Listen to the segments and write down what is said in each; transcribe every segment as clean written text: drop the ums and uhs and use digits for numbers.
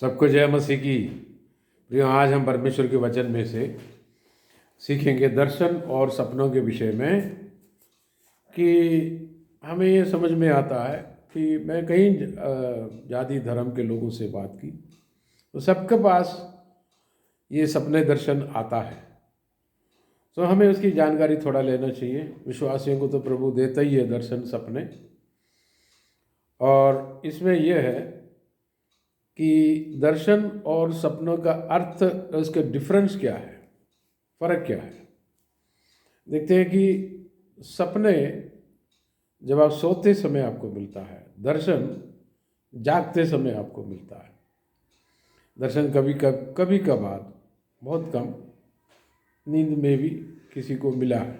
सबको जय मसीह की। प्रियो, आज हम परमेश्वर के वचन में से सीखेंगे दर्शन और सपनों के विषय में कि हमें ये समझ में आता है कि मैं कई जाति धर्म के लोगों से बात की तो सबके पास ये सपने दर्शन आता है। तो हमें उसकी जानकारी थोड़ा लेना चाहिए। विश्वासियों को तो प्रभु देता ही है दर्शन सपने, और इसमें यह है कि दर्शन और सपनों का अर्थ, उसके डिफरेंस क्या है, फ़र्क क्या है। देखते हैं कि सपने जब आप सोते समय आपको मिलता है, दर्शन जागते समय आपको मिलता है। दर्शन कभी कभार, बहुत कम, नींद में भी किसी को मिला है।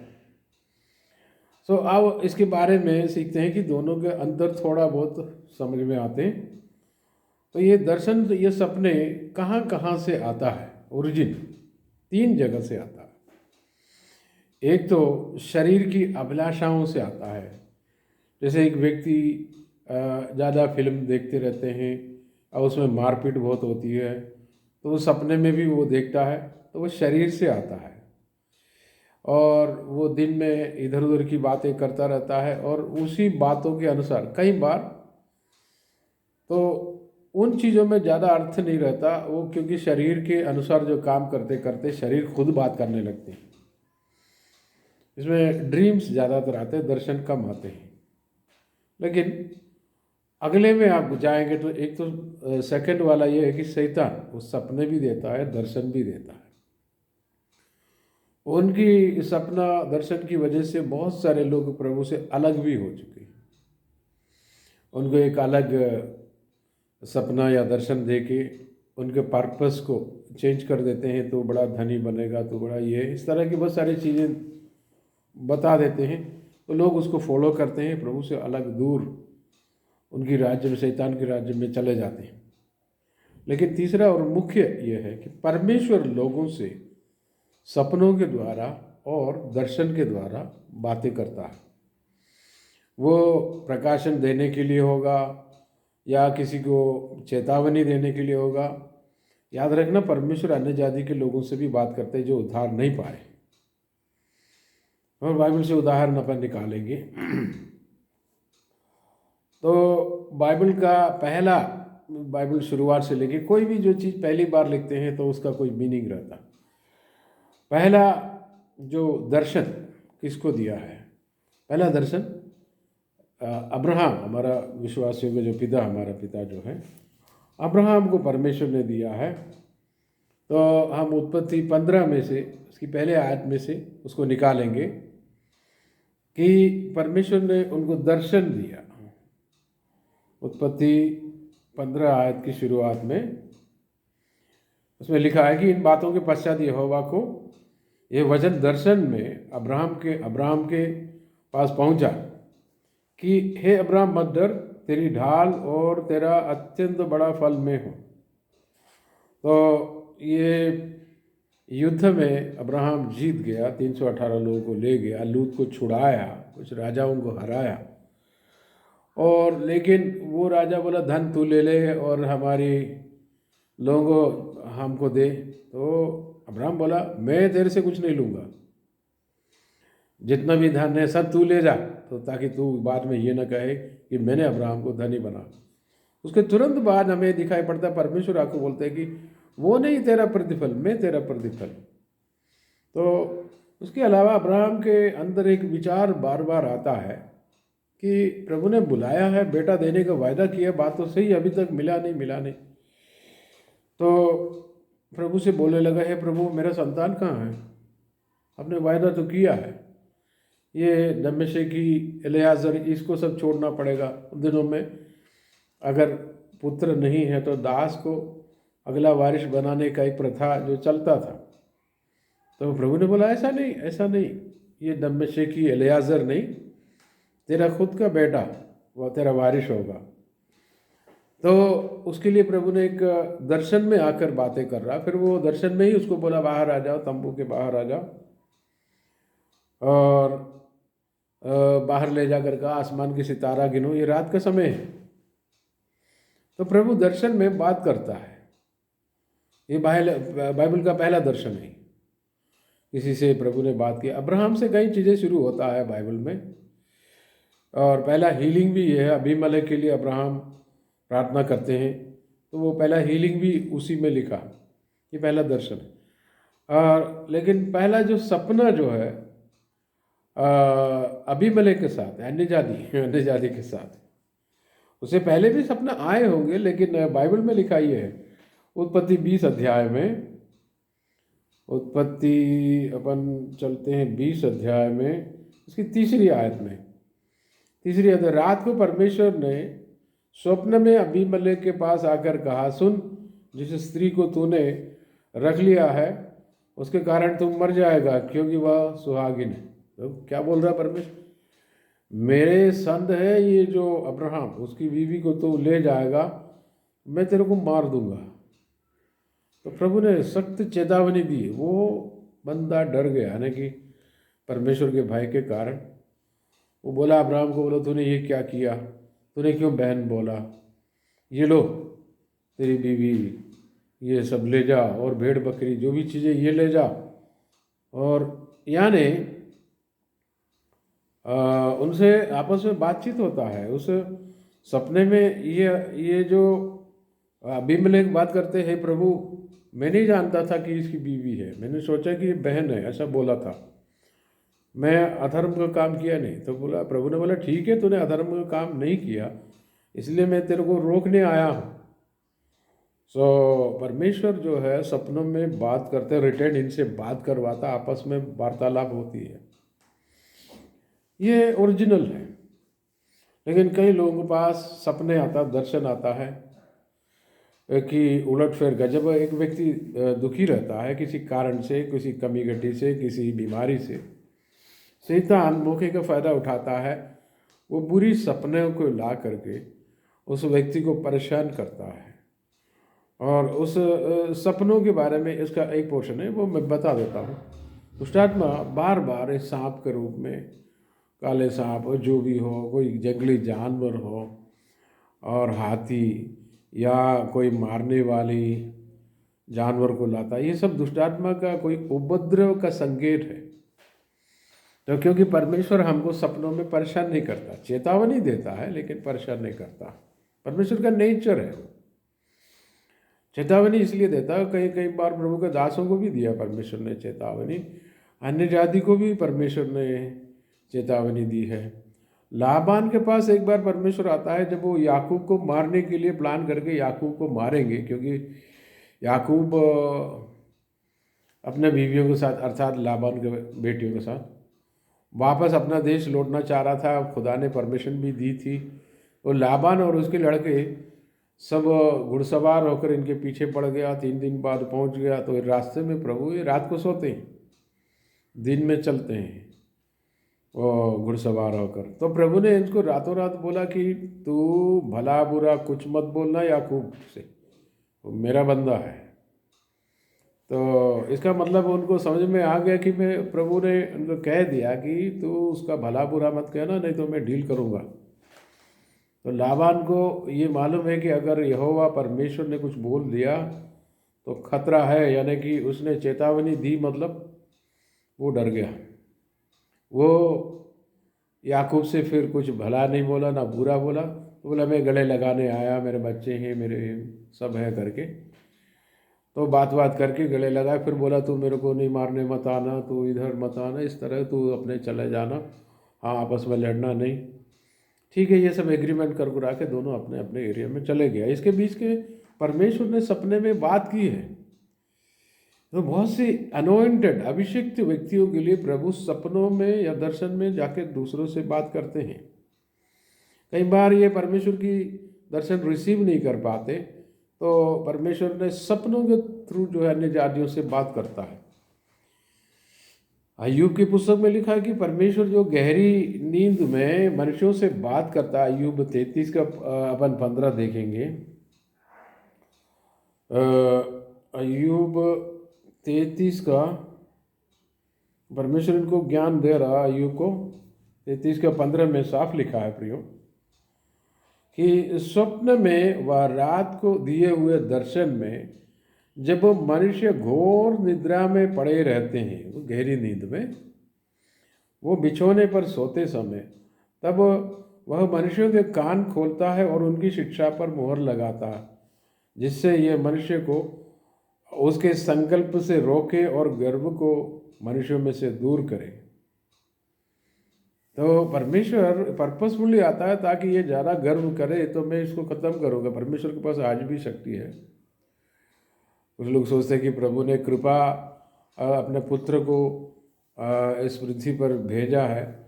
तो अब इसके बारे में सीखते हैं कि दोनों के अंदर थोड़ा बहुत समझ में आते हैं। तो ये दर्शन, ये सपने कहाँ कहाँ से आता है, ओरिजिन 3 जगह से आता है। एक तो शरीर की अभिलाषाओं से आता है। जैसे एक व्यक्ति ज़्यादा फिल्म देखते रहते हैं और उसमें मारपीट बहुत होती है, तो वो सपने में भी वो देखता है, तो वो शरीर से आता है। और वो दिन में इधर उधर की बातें करता रहता है और उसी बातों के अनुसार कई बार तो उन चीज़ों में ज़्यादा अर्थ नहीं रहता वो, क्योंकि शरीर के अनुसार जो काम करते करते शरीर खुद बात करने लगते हैं। इसमें ड्रीम्स ज़्यादातर आते हैं, दर्शन कम आते हैं। लेकिन अगले में आप जाएंगे तो एक तो सेकंड वाला ये है कि शैतान वो सपने भी देता है, दर्शन भी देता है। उनकी सपना दर्शन की वजह से बहुत सारे लोग प्रभु से अलग भी हो चुके हैं। उनको एक अलग सपना या दर्शन दे के उनके पर्पस को चेंज कर देते हैं, तो बड़ा धनी बनेगा, तो बड़ा ये, इस तरह की बहुत सारी चीज़ें बता देते हैं। तो लोग उसको फॉलो करते हैं, प्रभु से अलग दूर उनकी राज्य में, शैतान के राज्य में चले जाते हैं। लेकिन तीसरा और मुख्य ये है कि परमेश्वर लोगों से सपनों के द्वारा और दर्शन के द्वारा बातें करता है। वो प्रकाशन देने के लिए होगा या किसी को चेतावनी देने के लिए होगा। याद रखना, परमेश्वर अन्य जाति के लोगों से भी बात करते हैं जो उद्धार नहीं पाए। और बाइबल से उदाहरण अपन निकालेंगे। तो बाइबल का पहला, बाइबल शुरुआत से लेके कोई भी जो चीज़ पहली बार लिखते हैं तो उसका कोई मीनिंग रहता। पहला जो दर्शन किसको दिया है? पहला दर्शन अब्राहम, हमारा विश्वासियों का जो पिता, हमारा पिता जो है, अब्राहम को परमेश्वर ने दिया है। तो हम उत्पत्ति 15 में से, उसकी पहले आयत में से उसको निकालेंगे कि परमेश्वर ने उनको दर्शन दिया। उत्पत्ति 15 आयत की शुरुआत में उसमें लिखा है कि इन बातों के पश्चात यहोवा को ये वचन दर्शन में अब्राहम के पास पहुंचा कि हे अब्राहम, मत डर, तेरी ढाल और तेरा अत्यंत बड़ा फल में हो। तो ये युद्ध में अब्राहम जीत गया, 318 लोगों को ले गया, लूत को छुड़ाया, कुछ राजाओं को हराया। और लेकिन वो राजा बोला, धन तू ले ले और हमारी लोगों हमको दे। तो अब्राहम बोला, मैं तेरे से कुछ नहीं लूँगा, जितना भी धन है सब तू ले जा, तो ताकि तू बाद में ये ना कहे कि मैंने अब्राहम को धनी बना। उसके तुरंत बाद हमें दिखाई पड़ता है परमेश्वर आपको बोलते हैं कि वो नहीं तेरा प्रतिफल, मैं तेरा प्रतिफल। तो उसके अलावा अब्राहम के अंदर एक विचार बार बार आता है कि प्रभु ने बुलाया है, बेटा देने का वायदा किया, बात तो सही, अभी तक मिला नहीं। तो प्रभु से बोलने लगा, है प्रभु, मेरा संतान कहाँ है? आपने वायदा तो किया है। ये दमिश्की, एलियाजर, इसको सब छोड़ना पड़ेगा। उन दिनों में अगर पुत्र नहीं है तो दास को अगला वारिस बनाने का एक प्रथा जो चलता था। तो प्रभु ने बोला, ऐसा नहीं, ये दमिश्की, एलियाजर नहीं, तेरा खुद का बेटा वह तेरा वारिस होगा। तो उसके लिए प्रभु ने एक दर्शन में आकर बातें कर रहा। फिर वो दर्शन में ही उसको बोला, बाहर आ जाओ, तंबू के बाहर आ जाओ, और बाहर ले जाकर कहा, आसमान की सितारा गिनो, ये रात का समय है। तो प्रभु दर्शन में बात करता है। ये बाइबल का पहला दर्शन है। किसी से प्रभु ने बात की। अब्राहम से कई चीज़ें शुरू होता है बाइबल में, और पहला हीलिंग भी ये है। अबीमेलेक के लिए अब्राहम प्रार्थना करते हैं, तो वो पहला हीलिंग भी उसी में लिखा। ये पहला दर्शन है। और लेकिन पहला जो सपना जो है अबीमेलेक के साथ, अन्य जाति के साथ, उससे पहले भी सपना आए होंगे, लेकिन बाइबल में लिखा ये है। उत्पत्ति 20 अध्याय में, उत्पत्ति अपन चलते हैं 20 अध्याय में, इसकी तीसरी आयत में। तीसरी आयत, रात को परमेश्वर ने स्वप्न में अबीमेलेक के पास आकर कहा, सुन, जिस स्त्री को तूने रख लिया है उसके कारण तुम मर जाएगा, क्योंकि वह सुहागिन है। तो क्या बोल रहा है परमेश्वर? मेरे संत है ये जो अब्राहम, उसकी बीवी को तो ले जाएगा, मैं तेरे को मार दूंगा। तो प्रभु ने सख्त चेतावनी दी। वो बंदा डर गया, यानी कि परमेश्वर के भय के कारण। वो बोला अब्राहम को, बोला तूने ये क्या किया, तूने क्यों बहन बोला, ये लो तेरी बीवी, ये सब ले जा, और भेड़ बकरी जो भी चीज़ें ये ले जा। और यानी उनसे आपस में बातचीत होता है। उस सपने में ये जो अबीमेलेक बात करते हैं, प्रभु मैं नहीं जानता था कि इसकी बीवी है, मैंने सोचा कि ये बहन है, ऐसा बोला था, मैं अधर्म का काम किया नहीं। तो बोला, प्रभु ने बोला ठीक है, तूने अधर्म का काम नहीं किया, इसलिए मैं तेरे को रोकने आया हूँ। सो परमेश्वर जो है सपनों में बात करते, रिटर्न इनसे बात करवाता, आपस में वार्तालाप होती है। ये ओरिजिनल है। लेकिन कई लोगों के पास सपने आता, दर्शन आता है कि उलट फेर का, जब एक व्यक्ति दुखी रहता है किसी कारण से, किसी कमी घटी से, किसी बीमारी से, शैतान मौके का फ़ायदा उठाता है। वो बुरी सपने को ला करके उस व्यक्ति को परेशान करता है। और उस सपनों के बारे में इसका एक पोर्शन है, वो मैं बता देता हूँ। दुष्टात्मा बार बार इस सांप के रूप में, काले सांप जो भी हो, कोई जंगली जानवर हो, और हाथी या कोई मारने वाली जानवर को लाता है। ये सब दुष्टात्मा का कोई उपद्रव का संकेत है। तो क्योंकि परमेश्वर हमको सपनों में परेशान नहीं करता, चेतावनी देता है लेकिन परेशान नहीं करता। परमेश्वर का नेचर है। चेतावनी इसलिए देता है, कई कई बार प्रभु के दासों को भी दिया परमेश्वर ने चेतावनी, अन्य जाति को भी परमेश्वर ने चेतावनी दी है। लाबान के पास एक बार परमेश्वर आता है, जब वो याकूब को मारने के लिए प्लान करके याकूब को मारेंगे, क्योंकि याकूब अपने बीवियों के साथ, अर्थात लाबान के बेटियों के साथ वापस अपना देश लौटना चाह रहा था। खुदा ने परमिशन भी दी थी। वो लाबान और उसके लड़के सब घुड़सवार होकर इनके पीछे पड़ गया। 3 दिन बाद पहुंच गया। तो रास्ते में प्रभु ये रात को सोते हैं, दिन में चलते हैं वो घुड़सवार होकर। तो प्रभु ने इनको रातों रात बोला कि तू भला बुरा कुछ मत बोलना याकूब से, वो मेरा बंदा है। तो इसका मतलब उनको समझ में आ गया कि मैं, प्रभु ने उनको कह दिया कि तू उसका भला बुरा मत कहना, नहीं तो मैं डील करूँगा। तो लाबान को ये मालूम है कि अगर यहोवा परमेश्वर ने कुछ बोल दिया तो खतरा है, यानी कि उसने चेतावनी दी, मतलब वो डर गया। वो याकूब से फिर कुछ भला नहीं बोला ना बुरा बोला। तो बोला मैं गले लगाने आया, मेरे बच्चे हैं, मेरे सब है करके। तो बात करके गले लगाए। फिर बोला तू मेरे को नहीं मारने मत आना, तू इधर मत आना, इस तरह तू अपने चले जाना, हाँ आपस में लड़ना नहीं, ठीक है। ये सब एग्रीमेंट कर करा के दोनों अपने अपने एरिया में चले गए। इसके बीच के परमेश्वर ने सपने में बात की है। तो बहुत सी अनोइंटेड, अभिषिक्त व्यक्तियों के लिए प्रभु सपनों में या दर्शन में जाके दूसरों से बात करते हैं। कई बार ये परमेश्वर की दर्शन रिसीव नहीं कर पाते, तो परमेश्वर ने सपनों के थ्रू जो है अन्य जातियों से बात करता है। अय्यूब की पुस्तक में लिखा है कि परमेश्वर जो गहरी नींद में मनुष्यों से बात करता है। अय्यूब 33 का अपन 15 देखेंगे। अय्यूब 33 का, परमेश्वर इनको ज्ञान दे रहा अय्यूब को। 33 का 15 में साफ लिखा है प्रियो कि स्वप्न में व रात को दिए हुए दर्शन में जब मनुष्य घोर निद्रा में पड़े रहते हैं, वो गहरी नींद में, वो बिछोने पर सोते समय, तब वह मनुष्यों के कान खोलता है और उनकी शिक्षा पर मोहर लगाता है, जिससे यह मनुष्य को उसके संकल्प से रोके और गर्व को मनुष्यों में से दूर करे। तो परमेश्वर पर्पसफुली आता है ताकि ये ज़्यादा गर्व करे, तो मैं इसको ख़त्म करूँगा। परमेश्वर के पास आज भी शक्ति है। कुछ लोग सोचते हैं कि प्रभु ने कृपा अपने पुत्र को इस पृथ्वी पर भेजा है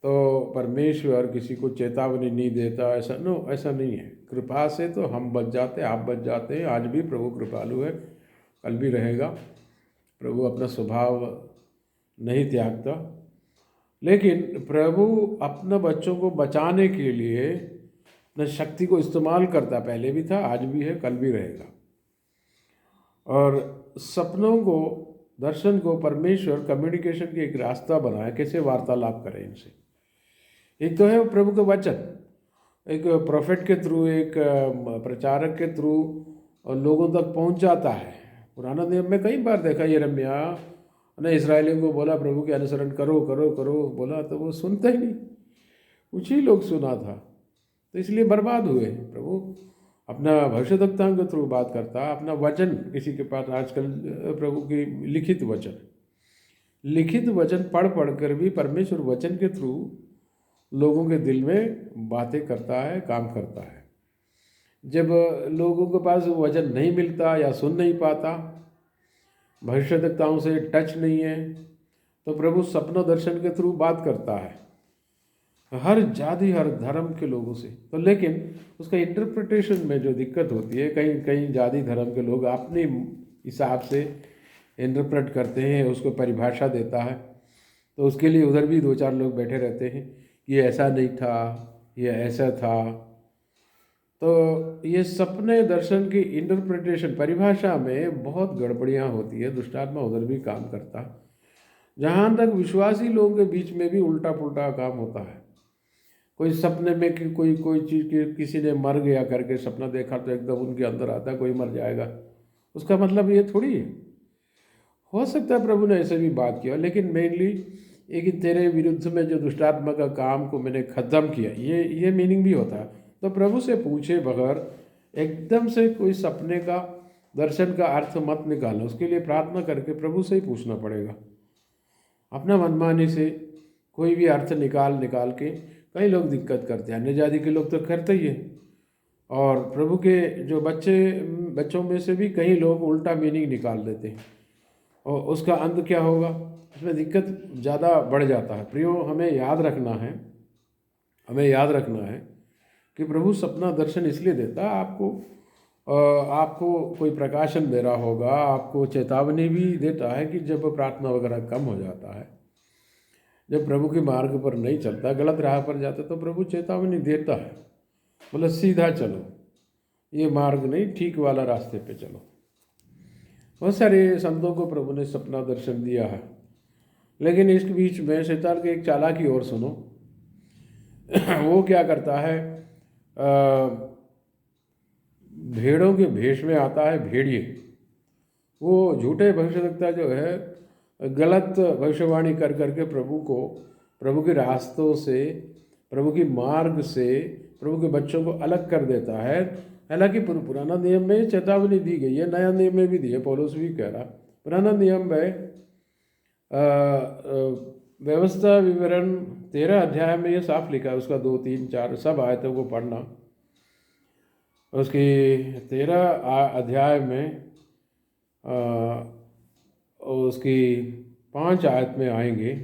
तो परमेश्वर किसी को चेतावनी नहीं देता, ऐसा ऐसा नहीं है। कृपा से तो हम बच जाते, आप बच जाते हैं। आज भी प्रभु कृपालु है, कल भी रहेगा। प्रभु अपना स्वभाव नहीं त्यागता, लेकिन प्रभु अपने बच्चों को बचाने के लिए अपने शक्ति को इस्तेमाल करता। पहले भी था, आज भी है, कल भी रहेगा। और सपनों को, दर्शन को परमेश्वर कम्युनिकेशन की एक रास्ता बनाया, कैसे वार्तालाप करें इनसे। एक तो है प्रभु का वचन, एक प्रोफेट के थ्रू, एक प्रचारक के थ्रू लोगों तक पहुंच जाता है। पुराना नियम में कई बार देखा, यिर्मयाह ने इस्राएलियों को बोला प्रभु के अनुसरण करो करो करो, बोला तो वो सुनते ही नहीं। कुछ ही लोग सुना था, तो इसलिए बर्बाद हुए। प्रभु अपना भविष्यद्वक्ताओं के थ्रू बात करता, अपना वचन किसी के पास आजकल प्रभु की लिखित वचन पढ़ कर भी परमेश्वर वचन के थ्रू लोगों के दिल में बातें करता है, काम करता है। जब लोगों के पास वचन नहीं मिलता या सुन नहीं पाता, भविष्यद्वक्ताओं से टच नहीं है, तो प्रभु सपना दर्शन के थ्रू बात करता है हर जाति हर धर्म के लोगों से। तो लेकिन उसका इंटरप्रिटेशन में जो दिक्कत होती है, कहीं कहीं जाति धर्म के लोग अपने हिसाब से इंटरप्रेट करते हैं, उसको परिभाषा देता है। तो उसके लिए उधर भी दो चार लोग बैठे रहते हैं, ये ऐसा नहीं था, ये ऐसा था। तो ये सपने दर्शन की इंटरप्रिटेशन, परिभाषा में बहुत गड़बड़ियाँ होती है। दुष्टात्मा उधर भी काम करता। जहाँ तक विश्वासी लोगों के बीच में भी उल्टा पुल्टा काम होता है। कोई सपने में कि कोई चीज़ की किसी ने मर गया करके सपना देखा, तो एकदम उनके अंदर आता है कोई मर जाएगा। उसका मतलब ये थोड़ी है। हो सकता है प्रभु ने ऐसे भी बात किया, लेकिन मेनली एक तेरे विरुद्ध में जो दुष्टात्मा का काम को मैंने ख़त्म किया, ये मीनिंग भी होता है। तो प्रभु से पूछे बगैर एकदम से कोई सपने का, दर्शन का अर्थ मत निकालना। उसके लिए प्रार्थना करके प्रभु से ही पूछना पड़ेगा। अपना मनमानी से कोई भी अर्थ निकाल के कई लोग दिक्कत करते हैं। अन्य जाति के लोग तो करते ही हैं, और प्रभु के जो बच्चों में से भी कई लोग उल्टा मीनिंग निकाल देते हैं, और उसका अंत क्या होगा, उसमें दिक्कत ज़्यादा बढ़ जाता है। प्रियो, हमें याद रखना है कि प्रभु सपना दर्शन इसलिए देता है, आपको कोई प्रकाशन दे रहा होगा, आपको चेतावनी भी देता है कि जब प्रार्थना वगैरह कम हो जाता है, जब प्रभु के मार्ग पर नहीं चलता, गलत राह पर जाता, तो प्रभु चेतावनी देता है, बोला सीधा चलो, ये मार्ग नहीं, ठीक वाला रास्ते पे चलो। बहुत सारे संतों को प्रभु ने सपना दर्शन दिया है, लेकिन इस बीच में शैतान के एक चालाकी और सुनो। वो क्या करता है, भेड़ों के भेष में आता है भेड़िए। वो झूठे भविष्यवक्ता जो है, गलत भविष्यवाणी कर करके प्रभु के रास्तों से, प्रभु की मार्ग से प्रभु के बच्चों को अलग कर देता है। हालांकि पुराना नियम में चेतावनी दी गई है, नया नियम में भी दी है। पौलुस भी कह रहा, पुराना नियम में व्यवस्था विवरण 13 अध्याय में ये साफ लिखा है। उसका 2, 3, 4 सब आयतों को पढ़ना। उसकी 13 अध्याय में उसकी 5 आयत में आएंगे।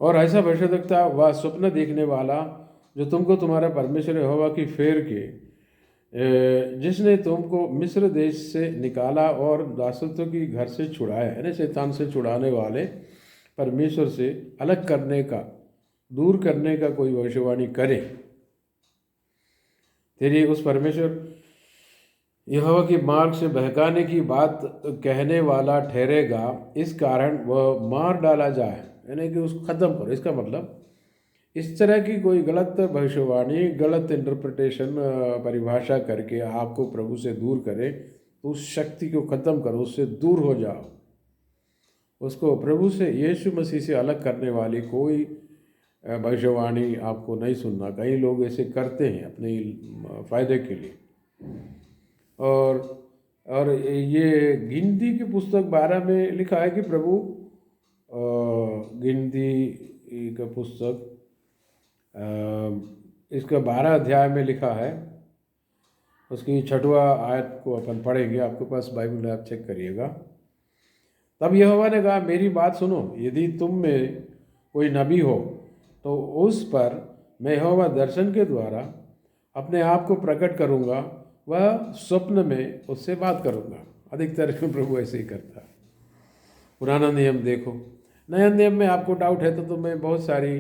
और ऐसा भविष्यद्वक्ता व स्वप्न देखने वाला जो तुमको तुम्हारा परमेश्वर यहोवा की फेर के, जिसने तुमको मिस्र देश से निकाला और दासत्व की घर से छुड़ाया, यानी शैतान से छुड़ाने वाले परमेश्वर से अलग करने का, दूर करने का कोई भविष्यवाणी करे, तेरी उस परमेश्वर यहोवा के मार्ग से बहकाने की बात कहने वाला ठहरेगा। इस कारण वह मार डाला जाए, यानी कि उसको ख़त्म करो। इसका मतलब इस तरह की कोई गलत भविष्यवाणी, गलत इंटरप्रिटेशन, परिभाषा करके आपको प्रभु से दूर करे, तो उस शक्ति को ख़त्म करो, उससे दूर हो जाओ। उसको प्रभु से, यीशु मसीह से अलग करने वाली कोई भविष्यवाणी आपको नहीं सुनना। कई लोग ऐसे करते हैं अपने फ़ायदे के लिए। और ये गिनती की पुस्तक 12 में लिखा है कि प्रभु गिनती का पुस्तक इसका 12 अध्याय में लिखा है, उसकी 6वां आयत को अपन पढ़ेंगे। आपके पास बाइबल है, आप चेक करिएगा। तब यहोवा ने कहा, मेरी बात सुनो, यदि तुम में कोई नबी हो तो उस पर मैं यहोवा दर्शन के द्वारा अपने आप को प्रकट करूँगा, वह स्वप्न में उससे बात करूँगा। अधिकतर प्रभु ऐसे ही करता है। पुराना नियम देखो, नया नियम में आपको डाउट है तो तुम्हें बहुत सारी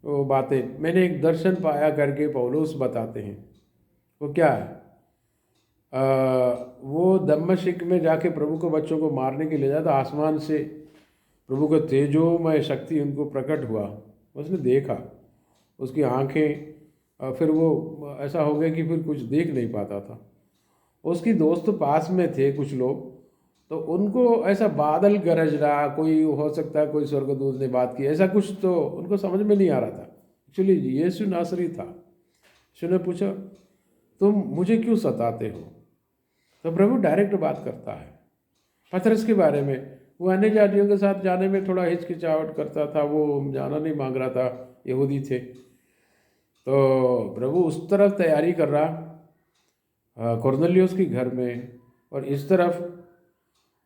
वो बातें, मैंने एक दर्शन पाया करके पौलुस बताते हैं। वो क्या है? वो दमिश्क में जाके प्रभु को बच्चों को मारने के लिए जाता, आसमान से प्रभु का तेजोमय शक्ति उनको प्रकट हुआ। उसने देखा, उसकी आंखें फिर वो ऐसा हो गया कि फिर कुछ देख नहीं पाता था। उसकी दोस्त पास में थे कुछ लोग, तो उनको ऐसा बादल गरज रहा, कोई हो सकता है कोई स्वर्गदूत ने बात की, ऐसा कुछ तो उनको समझ में नहीं आ रहा था। एक्चुअली यीशु नासरी था। यीशु ने पूछा, तुम मुझे क्यों सताते हो? तो प्रभु डायरेक्ट बात करता है। पतरस के बारे में, वो अन्य जातियों के साथ जाने में थोड़ा हिचकिचाहट करता था, वो जाना नहीं मांग रहा था, यहूदी थे। तो प्रभु उस तरफ तैयारी कर रहा कुरनेलियुस के घर में, और इस तरफ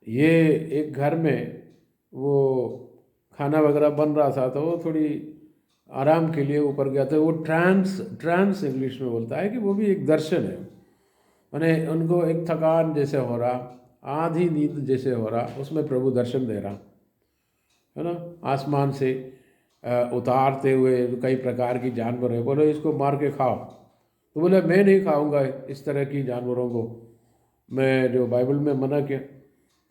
ये एक घर में वो खाना वगैरह बन रहा था, तो वो थोड़ी आराम के लिए ऊपर गया था। वो ट्रांस इंग्लिश में बोलता है कि वो भी एक दर्शन है। मैंने उनको एक थकान जैसे हो रहा, आधी नींद जैसे हो रहा, उसमें प्रभु दर्शन दे रहा है ना। आसमान से उतारते हुए कई प्रकार की जानवर है, बोले इसको मार के खाओ। तो बोले मैं नहीं खाऊंगा इस तरह की जानवरों को, मैं जो बाइबल में मना किया।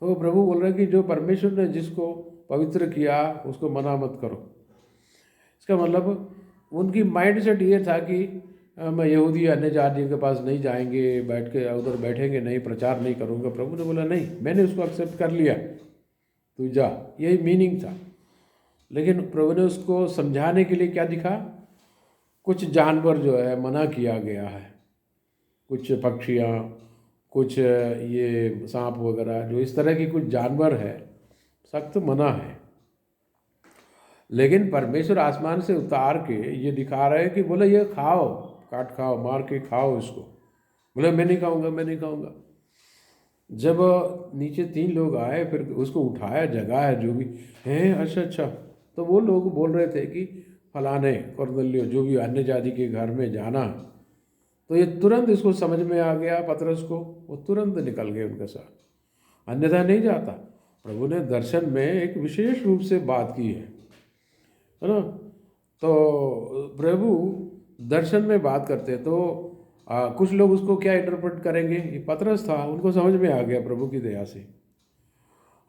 तो प्रभु बोल रहे कि जो परमेश्वर ने जिसको पवित्र किया उसको मना मत करो। इसका मतलब उनकी माइंड सेट ये था कि मैं यहूदी अन्य जातियों के पास नहीं जाएंगे, बैठ के उधर बैठेंगे नहीं, प्रचार नहीं करूँगा। प्रभु ने बोला नहीं, मैंने उसको एक्सेप्ट कर लिया, तू जा। यही मीनिंग था। लेकिन प्रभु ने उसको समझाने के लिए क्या दिखा? कुछ जानवर जो है मना किया गया है, कुछ पक्षियाँ, कुछ ये सांप वगैरह, जो इस तरह की कुछ जानवर है, सख्त मना है। लेकिन परमेश्वर आसमान से उतार के ये दिखा रहे हैं कि बोले ये खाओ, काट खाओ, मार के खाओ इसको। बोले मैं नहीं खाऊंगा, मैं नहीं खाऊंगा। जब नीचे 3 लोग आए, फिर उसको उठाया, जगाया, जो भी हैं, अच्छा, तो वो लोग बोल रहे थे कि फलाने कुरनेलियुस जो भी अन्य जाति के घर में जाना। तो ये तुरंत इसको समझ में आ गया पतरस को, वो तुरंत निकल गए उनके साथ, अन्यथा नहीं जाता। प्रभु ने दर्शन में एक विशेष रूप से बात की है ना। तो प्रभु दर्शन में बात करते तो कुछ लोग उसको क्या इंटरप्रेट करेंगे? ये पतरस था, उनको समझ में आ गया प्रभु की दया से।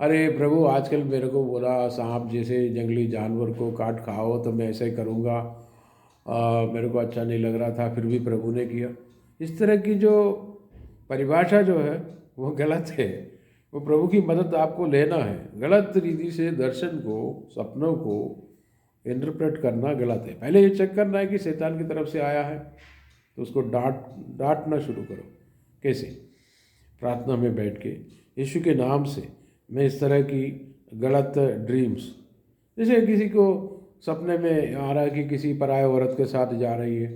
अरे प्रभु आजकल मेरे को बोला सांप जैसे जंगली जानवर को काट खाओ, तो मैं ऐसे ही करूँगा। मेरे को अच्छा नहीं लग रहा था, फिर भी प्रभु ने किया। इस तरह की जो परिभाषा जो है वो गलत है। वो प्रभु की मदद आपको लेना है। गलत रीति से दर्शन को, सपनों को इंटरप्रेट करना गलत है। पहले ये चेक करना है कि शैतान की तरफ से आया है, तो उसको डांटना शुरू करो। कैसे? प्रार्थना में बैठ के यीशु के नाम से मैं इस तरह की गलत ड्रीम्स, जैसे किसी को सपने में आ रहा है कि किसी पराये औरत के साथ जा रही है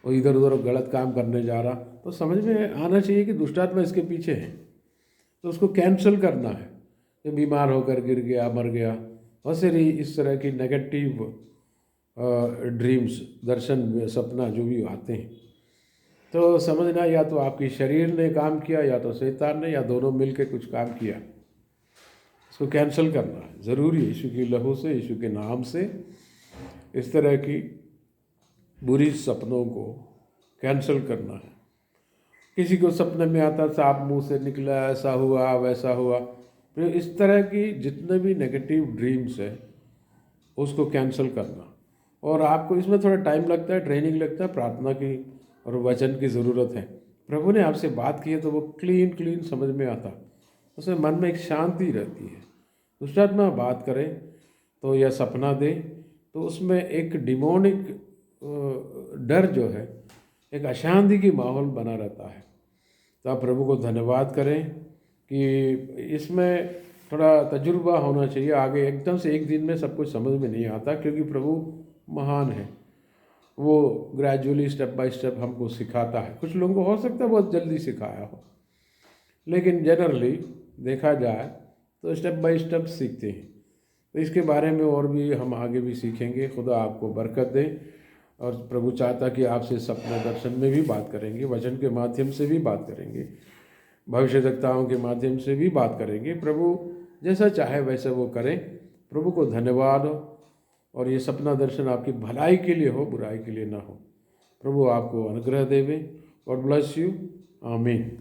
और इधर उधर गलत काम करने जा रहा, तो समझ में आना चाहिए कि दुष्टात्मा इसके पीछे है, तो उसको कैंसिल करना है। कि बीमार होकर गिर गया, मर गया, बहुत सारी इस तरह की नेगेटिव ड्रीम्स, दर्शन, सपना जो भी आते हैं, तो समझना या तो आपकी शरीर ने काम किया, या तो शैतान ने, या दोनों मिलकर कुछ काम किया। इसको कैंसिल करना है, ज़रूरी है। यीशु की लहू से, यीशु के नाम से इस तरह की बुरी सपनों को कैंसिल करना है। किसी को सपने में आता सांप मुंह से निकला, ऐसा हुआ, वैसा हुआ, तो इस तरह की जितने भी नेगेटिव ड्रीम्स है उसको कैंसिल करना। और आपको इसमें थोड़ा टाइम लगता है, ट्रेनिंग लगता है, प्रार्थना की और वचन की ज़रूरत है। प्रभु ने आपसे बात की है तो वो क्लीन क्लीन समझ में आता, उसमें मन में एक शांति रहती है। दूसरा आत्मा बात करे तो या सपना दे तो उसमें एक डिमोनिक डर जो है, एक अशांति की माहौल बना रहता है। तो आप प्रभु को धन्यवाद करें कि इसमें थोड़ा तजुर्बा होना चाहिए। आगे एकदम से एक दिन में सब कुछ समझ में नहीं आता, क्योंकि प्रभु महान है, वो ग्रेजुअली स्टेप बाय स्टेप हमको सिखाता है। कुछ लोगों को हो सकता है बहुत जल्दी सिखाया हो, लेकिन जनरली देखा जाए तो स्टेप बाय स्टेप सीखते हैं। तो इसके बारे में और भी हम आगे भी सीखेंगे। खुदा आपको बरकत दे। और प्रभु चाहता कि आपसे सपने दर्शन में भी बात करेंगे, वचन के माध्यम से भी बात करेंगे, भविष्यद्वक्ताओं के माध्यम से भी बात करेंगे। प्रभु जैसा चाहे वैसा वो करें। प्रभु को धन्यवाद हो। और ये सपना दर्शन आपकी भलाई के लिए हो, बुराई के लिए ना हो। प्रभु आपको अनुग्रह देवे। God bless you. आमीन।